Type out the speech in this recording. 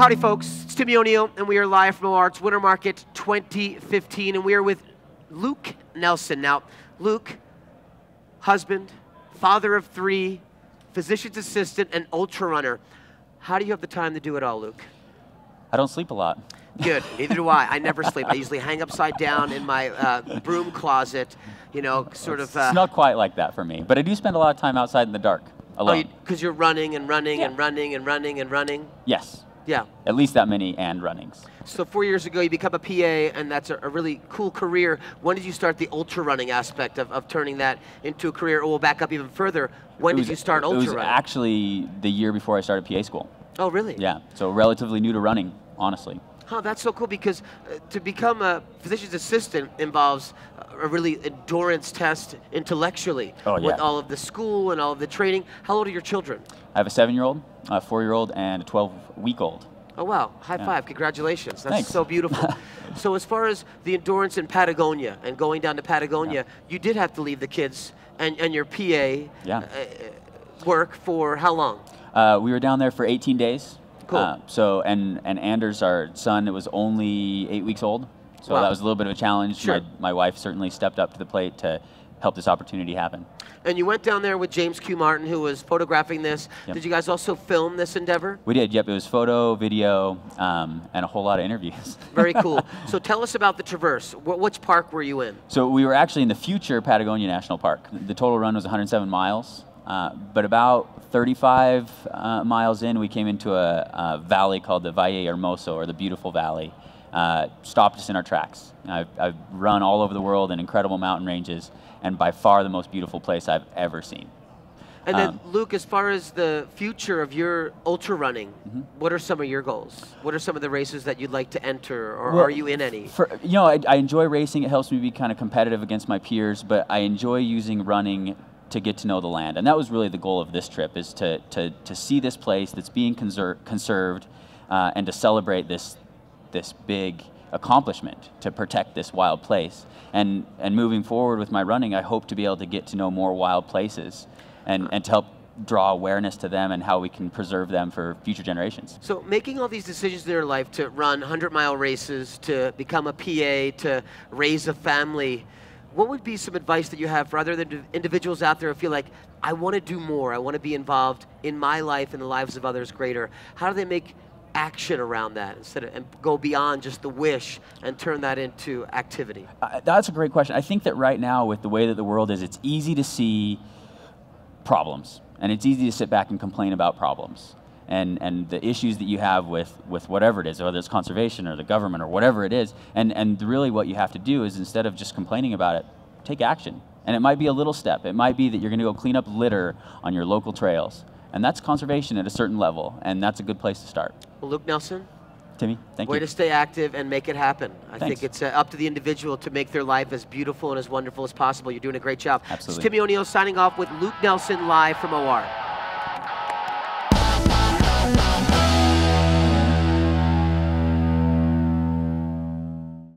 Howdy folks, it's Timmy O'Neill and we are live from OR's Winter Market 2015 and we are with Luke Nelson. Now, Luke, husband, father of 3, physician's assistant, and ultra runner. How do you have the time to do it all, Luke? I don't sleep a lot. Good, neither do I. I never sleep. I usually hang upside down in my broom closet, you know, sort of. It's not quite like that for me, but I do spend a lot of time outside in the dark, alone. Oh, because you're running and running Yeah. and running and running and running? Yes. Yeah. At least that many and runnings. So 4 years ago, you become a PA, and that's a really cool career. When did you start the ultra running aspect of turning that into a career? Or we'll back up even further. When did you start ultra running? It was actually the year before I started PA school. Oh, really? Yeah, so relatively new to running, honestly. Huh, that's so cool because to become a physician's assistant involves a really endurance test intellectually with all of the school and all of the training. How old are your children? I have a 7-year-old, a 4-year-old, and a 12-week-old. Oh, wow. High five. Congratulations. That's Thanks. so beautiful. So as far as the endurance in Patagonia and going down to Patagonia, you did have to leave the kids and your PA work for how long? We were down there for 18 days. Cool. And Anders, our son, it was only 8 weeks old. So that was a little bit of a challenge. Sure. My wife certainly stepped up to the plate to help this opportunity happen. And you went down there with James Q. Martin, who was photographing this. Yep. Did you guys also film this endeavor? We did, yep. It was photo, video, and a whole lot of interviews. Very cool. So tell us about the Traverse. Which park were you in? So we were actually in the future Patagonia National Park. The total run was 107 miles, but about 35 miles in, we came into a valley called the Valle Hermoso, or the Beautiful Valley. Stopped us in our tracks. I've run all over the world in incredible mountain ranges, and by far the most beautiful place I've ever seen. And then, Luke, as far as the future of your ultra running, what are some of your goals? What are some of the races that you'd like to enter, or are you in any? I enjoy racing. It helps me be kind of competitive against my peers, but I enjoy using running to get to know the land. And that was really the goal of this trip, is to see this place that's being conserved and to celebrate this big accomplishment to protect this wild place. And moving forward with my running, I hope to be able to get to know more wild places and to help draw awareness to them and how we can preserve them for future generations. So making all these decisions in your life to run 100-mile races, to become a PA, to raise a family, what would be some advice that you have for other individuals out there who feel like, I want to do more, I want to be involved in my life and the lives of others greater? How do they make action around that and go beyond just the wish and turn that into activity? That's a great question. I think that right now, with the way that the world is, it's easy to see problems, and it's easy to sit back and complain about problems and the issues that you have with whatever it is, whether it's conservation or the government or whatever it is. And really what you have to do is, instead of just complaining about it, take action. And it might be a little step. It might be that you're going to go clean up litter on your local trails. And that's conservation at a certain level, and that's a good place to start. Well, Luke Nelson, Timmy, thank you. Way to stay active and make it happen. I Thanks. think it's up to the individual to make their life as beautiful and as wonderful as possible. You're doing a great job. Absolutely. It's Timmy O'Neill signing off with Luke Nelson live from OR.